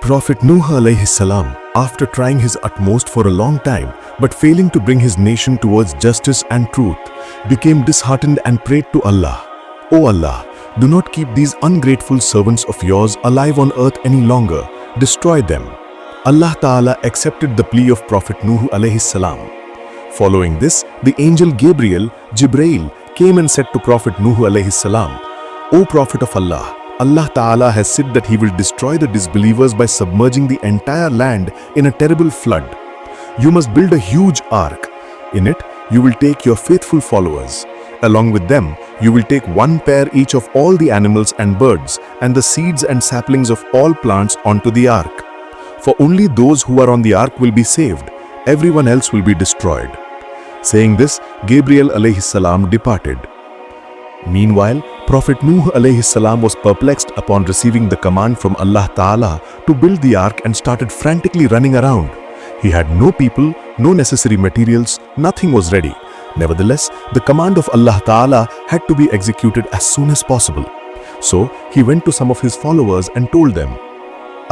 Prophet Nuh alayhi salam, after trying his utmost for a long time but failing to bring his nation towards justice and truth, became disheartened and prayed to Allah, "O Allah, do not keep these ungrateful servants of yours alive on earth any longer. Destroy them." Allah Ta'ala accepted the plea of Prophet Nuh alayhi salam. Following this, the angel Jibreel, came and said to Prophet Nuh alayhi salam, "O Prophet of Allah, Allah Ta'ala has said that He will destroy the disbelievers by submerging the entire land in a terrible flood. You must build a huge ark. In it, you will take your faithful followers. Along with them, you will take one pair each of all the animals and birds and the seeds and saplings of all plants onto the ark. For only those who are on the ark will be saved. Everyone else will be destroyed." Saying this, Gabriel alayhi salam departed. Meanwhile, Prophet Nuh alayhi salam was perplexed upon receiving the command from Allah Ta'ala to build the ark and started frantically running around. He had no people, no necessary materials, nothing was ready. Nevertheless, the command of Allah Ta'ala had to be executed as soon as possible. So, he went to some of his followers and told them,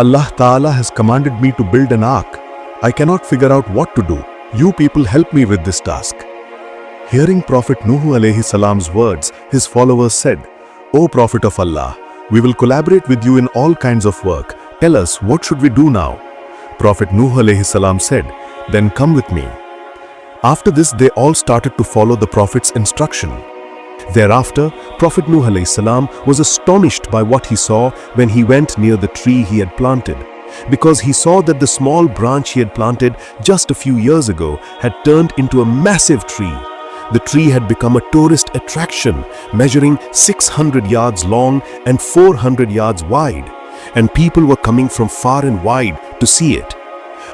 "Allah Ta'ala has commanded me to build an ark. I cannot figure out what to do. You people help me with this task." Hearing Prophet Nuh alayhi salam's words, his followers said, "O Prophet of Allah, we will collaborate with you in all kinds of work. Tell us, what should we do now?" Prophet Nuh alayhi salam said, "Then come with me." After this, they all started to follow the Prophet's instruction. Thereafter, Prophet Nuh alayhi salam was astonished by what he saw when he went near the tree he had planted, because he saw that the small branch he had planted just a few years ago had turned into a massive tree. The tree had become a tourist attraction, measuring 600 yards long and 400 yards wide, and people were coming from far and wide to see it.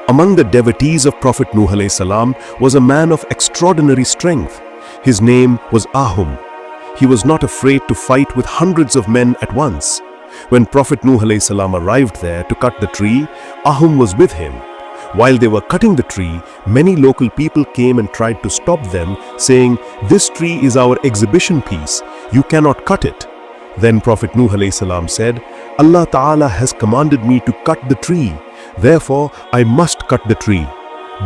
Among the devotees of Prophet Nuh alayhi salam was a man of extraordinary strength. His name was Ahum. He was not afraid to fight with hundreds of men at once. When Prophet Nuh alayhi salam arrived there to cut the tree, Ahum was with him. While they were cutting the tree, many local people came and tried to stop them, saying, "This tree is our exhibition piece. You cannot cut it." Then Prophet Nuh alayhi salam said, "Allah Ta'ala has commanded me to cut the tree. Therefore, I must cut the tree."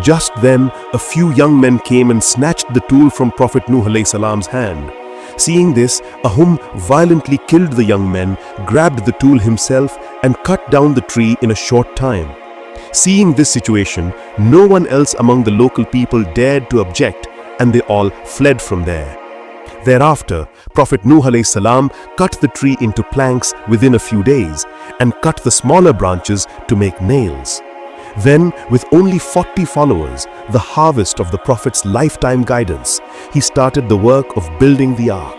Just then, a few young men came and snatched the tool from Prophet Nuh alayhi salam's hand. Seeing this, Ahum violently killed the young men, grabbed the tool himself, and cut down the tree in a short time. Seeing this situation, no one else among the local people dared to object, and they all fled from there. Thereafter, Prophet Nuh alayhi salam cut the tree into planks within a few days and cut the smaller branches to make nails. Then, with only 40 followers, the harvest of the Prophet's lifetime guidance, he started the work of building the ark.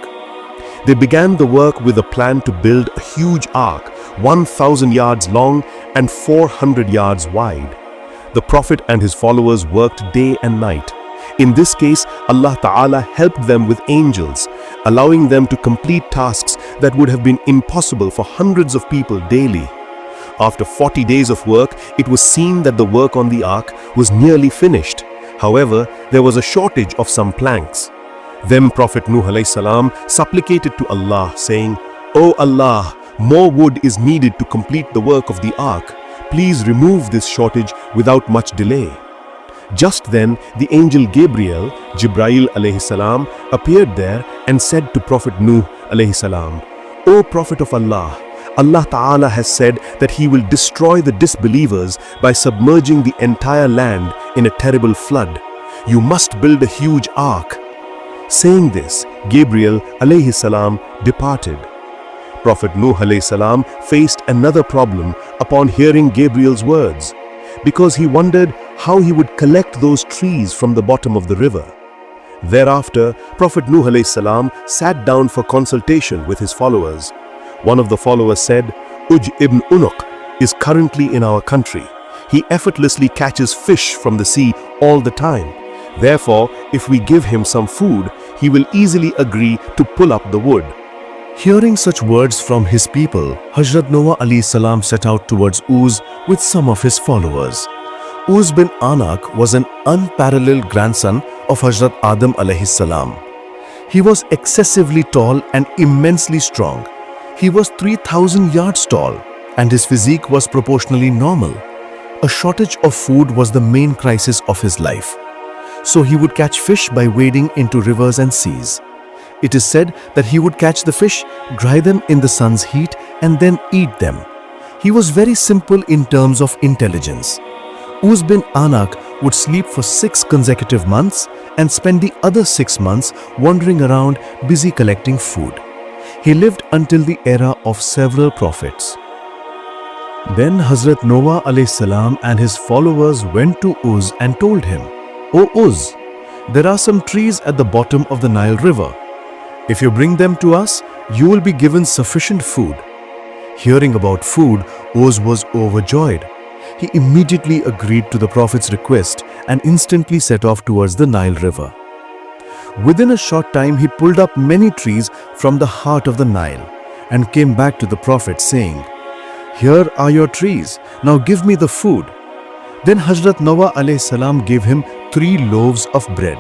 They began the work with a plan to build a huge ark, 1,000 yards long and 400 yards wide. The Prophet and his followers worked day and night. In this case, Allah Ta'ala helped them with angels, allowing them to complete tasks that would have been impossible for hundreds of people daily. After 40 days of work, it was seen that the work on the ark was nearly finished. However, there was a shortage of some planks. Then Prophet Nuh alayhi salam supplicated to Allah, saying, "O Allah, more wood is needed to complete the work of the ark. Please remove this shortage without much delay." Just then, the angel Jibreel alayhi salam, appeared there and said to Prophet Nuh alayhi salam, "O Prophet of Allah, Allah Ta'ala has said that He will destroy the disbelievers by submerging the entire land in a terrible flood. You must build a huge ark." Saying this, Gabriel alayhi salam departed. Prophet Nuh alayhi salam faced another problem upon hearing Gabriel's words, because he wondered how he would collect those trees from the bottom of the river. Thereafter, Prophet Nuh alayhi salam sat down for consultation with his followers. One of the followers said, "Uj ibn Unuk is currently in our country. He effortlessly catches fish from the sea all the time. Therefore, if we give him some food, he will easily agree to pull up the wood." Hearing such words from his people, Hazrat Noah alayhi salam set out towards Uz with some of his followers. Uz bin Anak was an unparalleled grandson of Hazrat Adam alayhi salam. He was excessively tall and immensely strong. He was 3,000 yards tall and his physique was proportionally normal. A shortage of food was the main crisis of his life. So he would catch fish by wading into rivers and seas. It is said that he would catch the fish, dry them in the sun's heat, and then eat them. He was very simple in terms of intelligence. Uz bin Anak would sleep for 6 consecutive months and spend the other 6 months wandering around busy collecting food. He lived until the era of several prophets. Then Hazrat Noah alayhi salam and his followers went to Uz and told him, "O Uz, there are some trees at the bottom of the Nile River. If you bring them to us, you will be given sufficient food." Hearing about food, Uz was overjoyed. He immediately agreed to the Prophet's request and instantly set off towards the Nile River. Within a short time, he pulled up many trees from the heart of the Nile and came back to the Prophet saying, "Here are your trees, now give me the food." Then Hazrat Noah alayhi salam gave him 3 loaves of bread.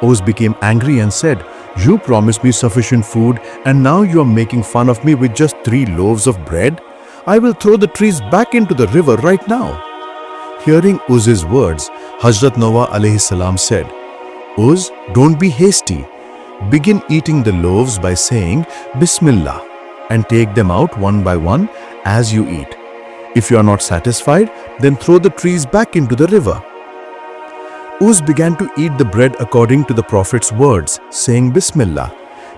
Uz became angry and said, "You promised me sufficient food and now you are making fun of me with just 3 loaves of bread? I will throw the trees back into the river right now." Hearing Uz's words, Hazrat Noah alayhi salam said, "Uz, don't be hasty. Begin eating the loaves by saying Bismillah and take them out one by one as you eat. If you are not satisfied, then throw the trees back into the river." Uz began to eat the bread according to the Prophet's words, saying Bismillah.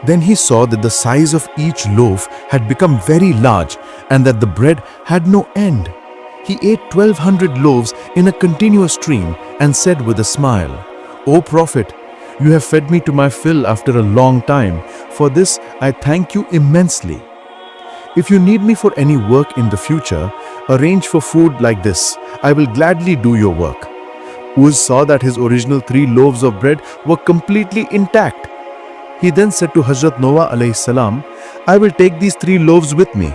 Then he saw that the size of each loaf had become very large and that the bread had no end. He ate 1,200 loaves in a continuous stream and said with a smile, "O Prophet, you have fed me to my fill after a long time. For this I thank you immensely. If you need me for any work in the future, arrange for food like this. I will gladly do your work." Uz saw that his original 3 loaves of bread were completely intact. He then said to Hazrat Noah alayhi salam, "I will take these 3 loaves with me."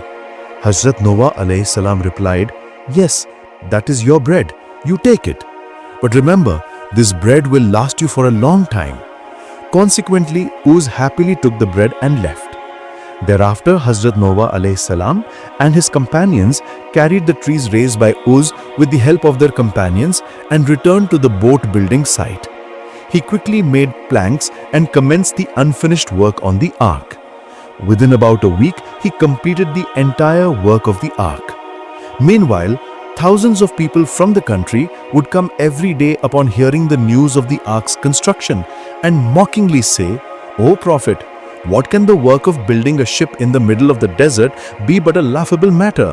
Hazrat Noah alayhi salam replied, "Yes, that is your bread. You take it. But remember, this bread will last you for a long time." Consequently, Uz happily took the bread and left. Thereafter, Hazrat Noah alayhi salam and his companions carried the trees raised by Uz with the help of their companions and returned to the boat building site. He quickly made planks and commenced the unfinished work on the ark. Within about a week, he completed the entire work of the ark. Meanwhile, thousands of people from the country would come every day upon hearing the news of the ark's construction and mockingly say, "O Prophet, what can the work of building a ship in the middle of the desert be but a laughable matter?"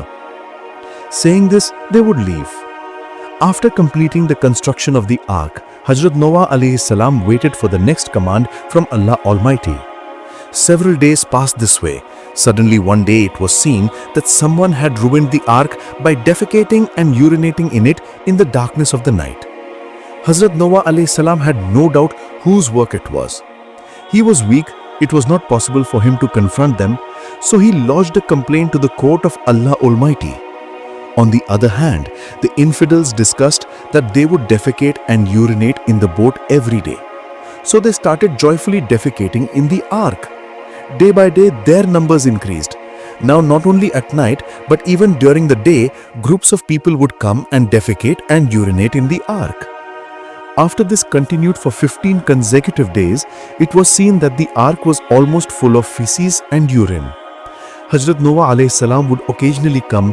Saying this, they would leave. After completing the construction of the ark, Hazrat Noah alayhi salam waited for the next command from Allah Almighty. Several days passed this way. Suddenly one day it was seen that someone had ruined the ark by defecating and urinating in it in the darkness of the night. Hazrat Noah alayhi salam had no doubt whose work it was. He was weak, it was not possible for him to confront them, so he lodged a complaint to the court of Allah Almighty. On the other hand, the infidels discussed that they would defecate and urinate in the boat every day. So they started joyfully defecating in the ark. Day by day, their numbers increased. Now not only at night, but even during the day, groups of people would come and defecate and urinate in the ark. After this continued for 15 consecutive days, it was seen that the ark was almost full of feces and urine. Hazrat Noah alayhi salam would occasionally come,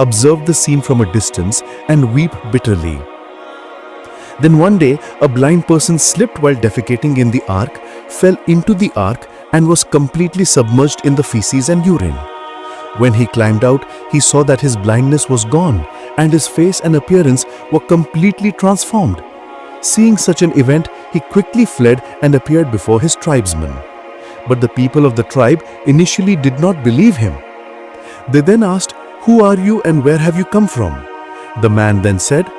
observe the scene from a distance and weep bitterly. Then one day, a blind person slipped while defecating in the ark, fell into the ark and was completely submerged in the feces and urine. When he climbed out, he saw that his blindness was gone and his face and appearance were completely transformed. Seeing such an event, he quickly fled and appeared before his tribesmen. But the people of the tribe initially did not believe him. They then asked, "Who are you and where have you come from?" The man then said,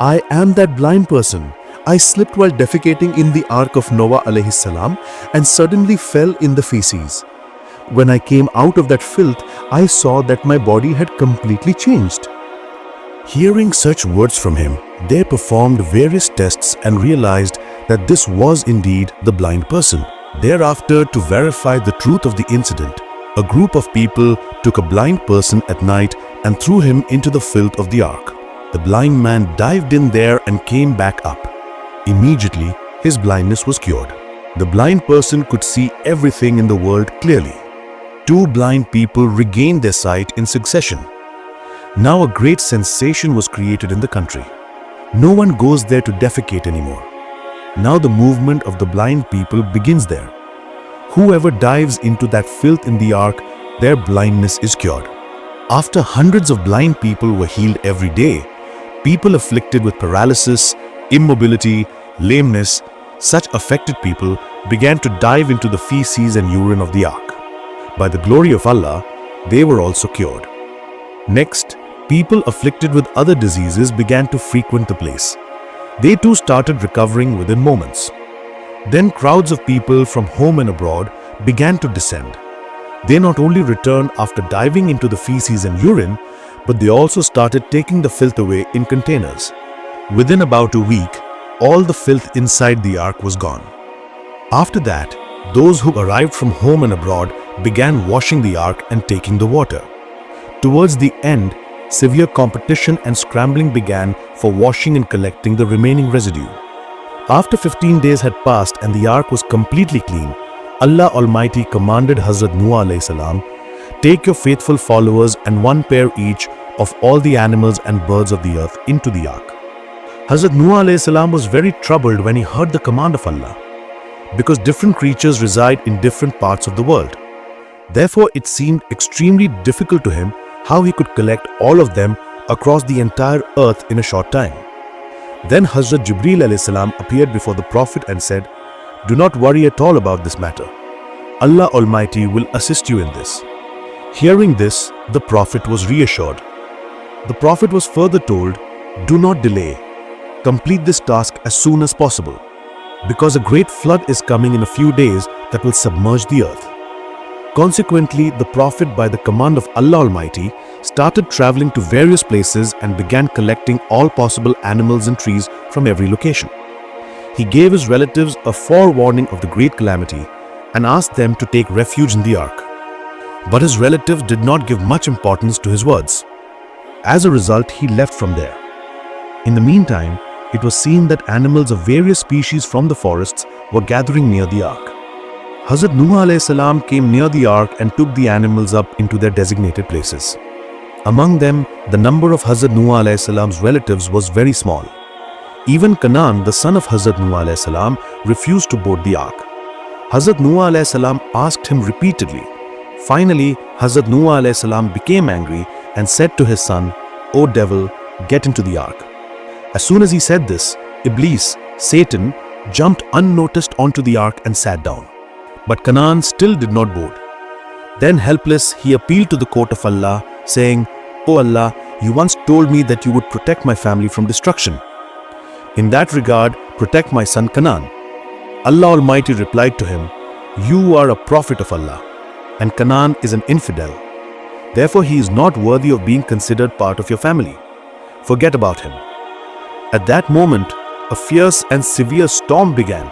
"I am that blind person. I slipped while defecating in the Ark of Noah alayhi salam and suddenly fell in the feces. When I came out of that filth, I saw that my body had completely changed." Hearing such words from him, they performed various tests and realized that this was indeed the blind person. Thereafter, to verify the truth of the incident, A group of people took a blind person at night and threw him into the filth of the ark. The blind man dived in there and came back up. Immediately, his blindness was cured. The blind person could see everything in the world clearly. Two blind people regained their sight in succession. Now a great sensation was created in the country. No one goes there to defecate anymore. Now the movement of the blind people begins there. Whoever dives into that filth in the ark, their blindness is cured. After hundreds of blind people were healed every day, people afflicted with paralysis, immobility, lameness, such affected people began to dive into the feces and urine of the ark. By the glory of Allah, they were also cured. Next, people afflicted with other diseases began to frequent the place. They too started recovering within moments. Then crowds of people from home and abroad began to descend. They not only returned after diving into the feces and urine, but they also started taking the filth away in containers. Within about a week, all the filth inside the ark was gone. After that, those who arrived from home and abroad began washing the ark and taking the water. Towards the end, severe competition and scrambling began for washing and collecting the remaining residue. After 15 days had passed and the ark was completely clean, Allah Almighty commanded Hazrat Nuh alayhi salam, "Take your faithful followers and one pair each of all the animals and birds of the earth into the ark." Hazrat Nuh alayhi salam was very troubled when he heard the command of Allah, because different creatures reside in different parts of the world. Therefore, it seemed extremely difficult to him how he could collect all of them across the entire earth in a short time. Then Hazrat Jibreel alayhi salam appeared before the Prophet and said, "Do not worry at all about this matter. Allah Almighty will assist you in this." Hearing this, the Prophet was reassured. The Prophet was further told, "Do not delay. Complete this task as soon as possible, because a great flood is coming in a few days that will submerge the earth." Consequently, the Prophet, by the command of Allah Almighty, started traveling to various places and began collecting all possible animals and trees from every location. He gave his relatives a forewarning of the great calamity and asked them to take refuge in the ark. But his relatives did not give much importance to his words. As a result, he left from there. In the meantime, it was seen that animals of various species from the forests were gathering near the ark. Hazrat Nuh alayhi salam came near the ark and took the animals up into their designated places. Among them, the number of Hazrat Nuh alayhi salam's relatives was very small. Even Canaan, the son of Hazrat Nuh alayhi salam, refused to board the ark. Hazrat Nuh alayhi salam asked him repeatedly. Finally, Hazrat Nuh alayhi salam became angry and said to his son, "O devil, get into the ark." As soon as he said this, Iblis, Satan, jumped unnoticed onto the ark and sat down. But Canaan still did not board. Then helpless, he appealed to the court of Allah, saying, "O Allah, you once told me that you would protect my family from destruction. In that regard, protect my son Canaan." Allah Almighty replied to him, "You are a prophet of Allah, and Canaan is an infidel. Therefore, he is not worthy of being considered part of your family. Forget about him." At that moment, a fierce and severe storm began.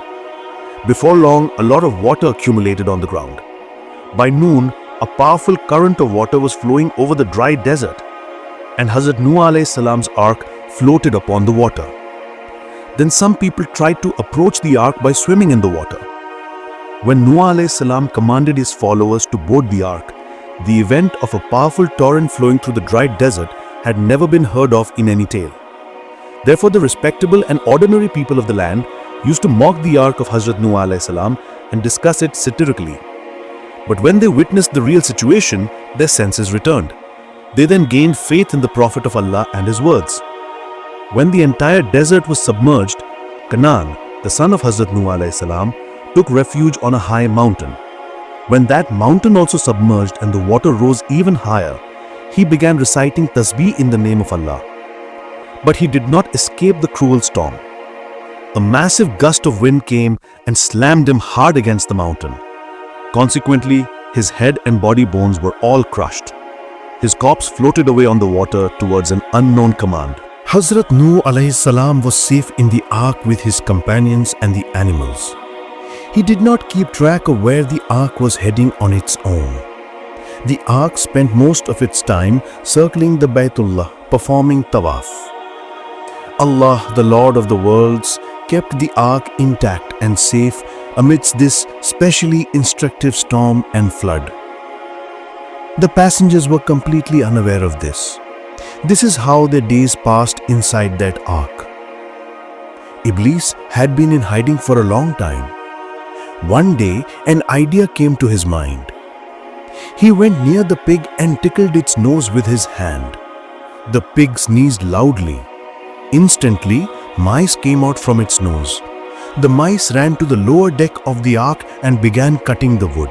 Before long, a lot of water accumulated on the ground. By noon, a powerful current of water was flowing over the dry desert, and Hazrat Nuh alayhi salam's ark floated upon the water. Then some people tried to approach the ark by swimming in the water. When Nuh alayhi salam commanded his followers to board the ark, the event of a powerful torrent flowing through the dry desert had never been heard of in any tale. Therefore, the respectable and ordinary people of the land used to mock the ark of Hazrat Nuh alayhi salam and discuss it satirically. But when they witnessed the real situation, their senses returned. They then gained faith in the Prophet of Allah and his words. When the entire desert was submerged, Canaan, the son of Hazrat Nuh alayhi salam, took refuge on a high mountain. When that mountain also submerged and the water rose even higher, he began reciting tasbih in the name of Allah. But he did not escape the cruel storm. A massive gust of wind came and slammed him hard against the mountain. Consequently, his head and body bones were all crushed. His corpse floated away on the water towards an unknown command. Hazrat Nuh alayhi salam was safe in the ark with his companions and the animals. He did not keep track of where the ark was heading on its own. The ark spent most of its time circling the Baytullah, performing tawaf. Allah, the Lord of the worlds, kept the ark intact and safe amidst this specially instructive storm and flood. The passengers were completely unaware of this. This is how their days passed inside that ark. Iblis had been in hiding for a long time. One day, an idea came to his mind. He went near the pig and tickled its nose with his hand. The pig sneezed loudly. Instantly, mice came out from its nose. The mice ran to the lower deck of the ark and began cutting the wood.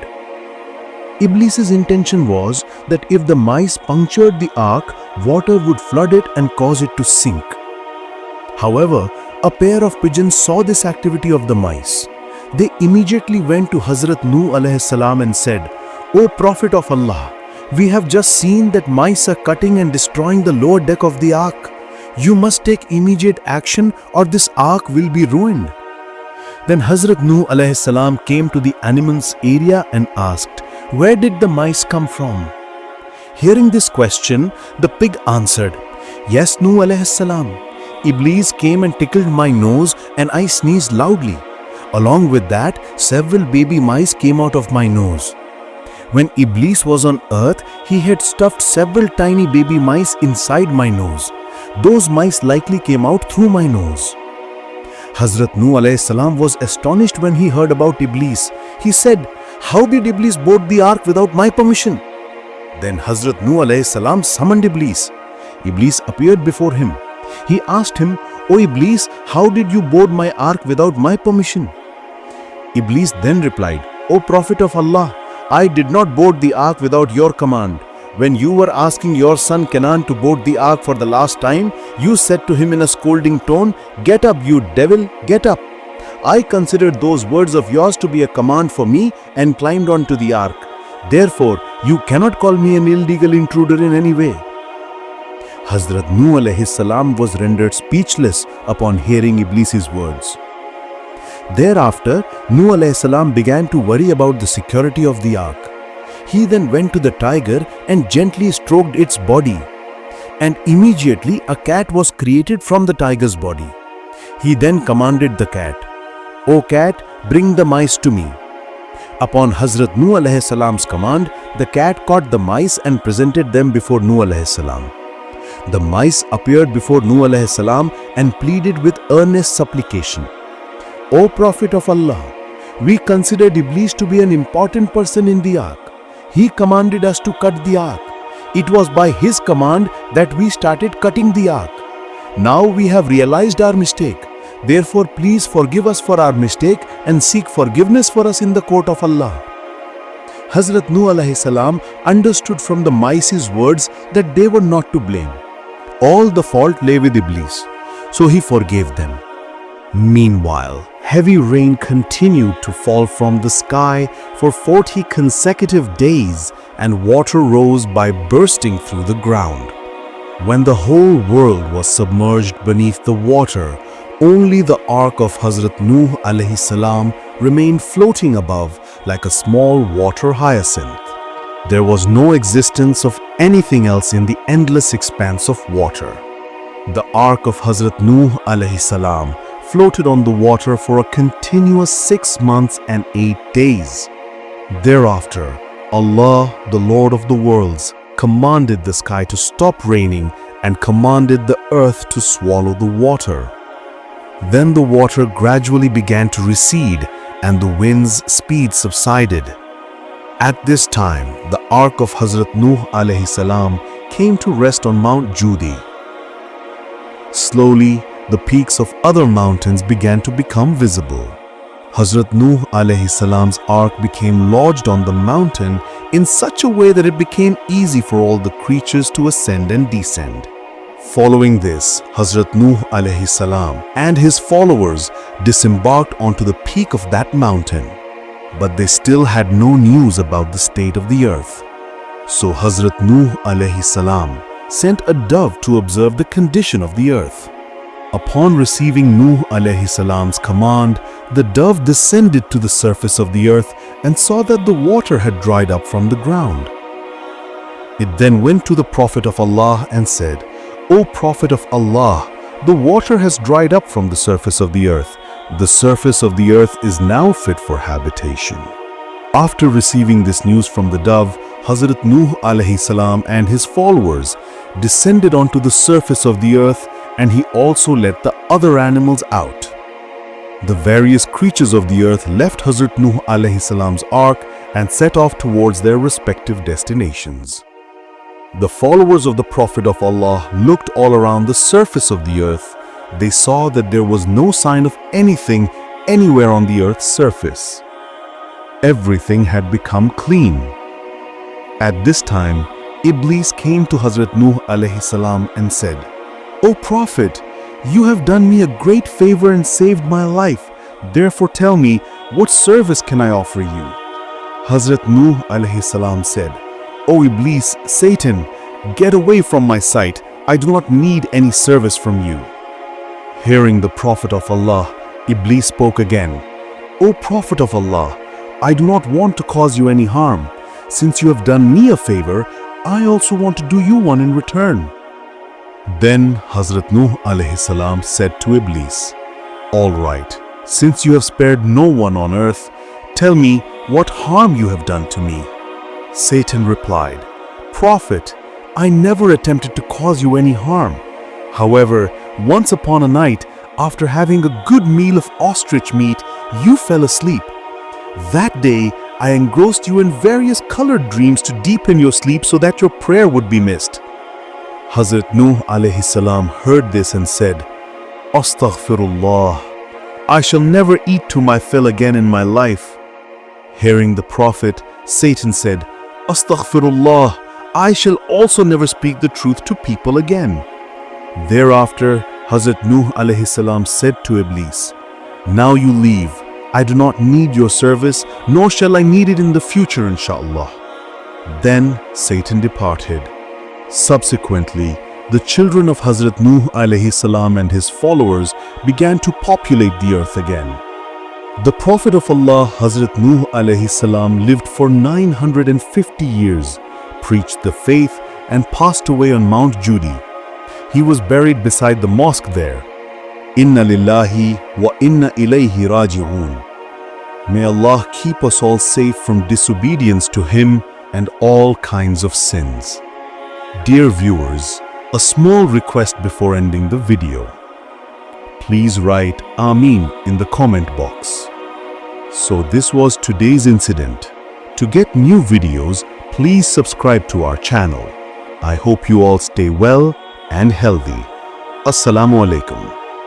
Iblis's intention was that if the mice punctured the ark, water would flood it and cause it to sink. However, a pair of pigeons saw this activity of the mice. They immediately went to Hazrat Nuh alayhi salam and said, "O Prophet of Allah, we have just seen that mice are cutting and destroying the lower deck of the ark. You must take immediate action or this ark will be ruined." Then Hazrat Nuh alayhi salam came to the animals area and asked, "Where did the mice come from?" Hearing this question, the pig answered, "Yes, Nuh alayhi salam. Iblis came and tickled my nose and I sneezed loudly. Along with that, several baby mice came out of my nose. When Iblis was on earth, he had stuffed several tiny baby mice inside my nose. Those mice likely came out through my nose." Hazrat Nuh alayhi salam was astonished when he heard about Iblis. He said, "How did Iblis board the ark without my permission?" Then Hazrat Nuh alayhi salam summoned Iblis. Iblis appeared before him. He asked him, "O Iblis, how did you board my ark without my permission?" Iblis then replied, "O Prophet of Allah, I did not board the ark without your command. When you were asking your son Canaan to board the ark for the last time, you said to him in a scolding tone, 'Get up, you devil, get up.' I considered those words of yours to be a command for me and climbed onto the ark. Therefore, you cannot call me an illegal intruder in any way." Hazrat Nuh alayhi salam was rendered speechless upon hearing Iblis's words. Thereafter, Nuh alayhi salam began to worry about the security of the ark. He then went to the tiger and gently stroked its body. And immediately a cat was created from the tiger's body. He then commanded the cat, "O cat, bring the mice to me." Upon Hazrat Nuh alayhi salam's command, the cat caught the mice and presented them before Nuh alayhi salam. The mice appeared before Nuh alayhi salam and pleaded with earnest supplication, "O Prophet of Allah, we considered Iblis to be an important person in the ark. He commanded us to cut the ark. It was by his command that we started cutting the ark. Now we have realized our mistake. Therefore, please forgive us for our mistake and seek forgiveness for us in the court of Allah." Hazrat Nuh alayhi salam understood from the mice's words that they were not to blame. All the fault lay with Iblis, so he forgave them. Meanwhile, heavy rain continued to fall from the sky for 40 consecutive days, and water rose by bursting through the ground. When the whole world was submerged beneath the water, only the ark of Hazrat Nuh alayhi salam remained floating above like a small water hyacinth. There was no existence of anything else in the endless expanse of water. The ark of Hazrat Nuh alayhi salam floated on the water for a continuous 6 months and 8 days. Thereafter, Allah, the Lord of the worlds, commanded the sky to stop raining and commanded the earth to swallow the water. Then the water gradually began to recede and the wind's speed subsided. At this time, the ark of Hazrat Nuh alayhi salam came to rest on Mount Judi. Slowly, the peaks of other mountains began to become visible. Hazrat Nuh alayhi salam's ark became lodged on the mountain in such a way that it became easy for all the creatures to ascend and descend. Following this, Hazrat Nuh alayhi salam and his followers disembarked onto the peak of that mountain. But they still had no news about the state of the earth. So Hazrat Nuh alayhi salam sent a dove to observe the condition of the earth. Upon receiving Nuh alayhi salam's command, the dove descended to the surface of the earth and saw that the water had dried up from the ground. It then went to the Prophet of Allah and said, "O Prophet of Allah, the water has dried up from the surface of the earth. The surface of the earth is now fit for habitation." After receiving this news from the dove, Hazrat Nuh alayhi salam and his followers descended onto the surface of the earth, and he also let the other animals out. The various creatures of the earth left Hazrat Nuh alayhi salam's ark and set off towards their respective destinations. The followers of the Prophet of Allah looked all around the surface of the earth. They saw that there was no sign of anything anywhere on the earth's surface. Everything had become clean. At this time, Iblis came to Hazrat Nuh alayhi salam and said, "O Prophet, you have done me a great favor and saved my life. Therefore tell me, what service can I offer you?" Hazrat Nuh alayhi salam said, "O Iblis, Satan, get away from my sight. I do not need any service from you." Hearing the Prophet of Allah, Iblis spoke again, "O Prophet of Allah, I do not want to cause you any harm. Since you have done me a favor, I also want to do you one in return." Then Hazrat Nuh alayhi salam said to Iblis, "All right, since you have spared no one on earth, tell me what harm you have done to me." Satan replied, "Prophet, I never attempted to cause you any harm. However, once upon a night, after having a good meal of ostrich meat, you fell asleep. That day, I engrossed you in various colored dreams to deepen your sleep so that your prayer would be missed." Hazrat Nuh alayhi salam heard this and said, "Astaghfirullah, I shall never eat to my fill again in my life." Hearing the Prophet, Satan said, "Astaghfirullah, I shall also never speak the truth to people again." Thereafter, Hazrat Nuh alayhi salam said to Iblis, "Now you leave. I do not need your service, nor shall I need it in the future, inshallah." Then Satan departed. Subsequently, the children of Hazrat Nuh alayhi salam and his followers began to populate the earth again. The Prophet of Allah, Hazrat Nuh alayhi salam, lived for 950 years, preached the faith, and passed away on Mount Judi. He was buried beside the mosque there. Inna lillahi wa inna ilayhi raji'un. May Allah keep us all safe from disobedience to Him and all kinds of sins. Dear viewers, a small request before ending the video. Please write Ameen in the comment box. So this was today's incident. To get new videos, please subscribe to our channel. I hope you all stay well and healthy. Assalamu alaikum.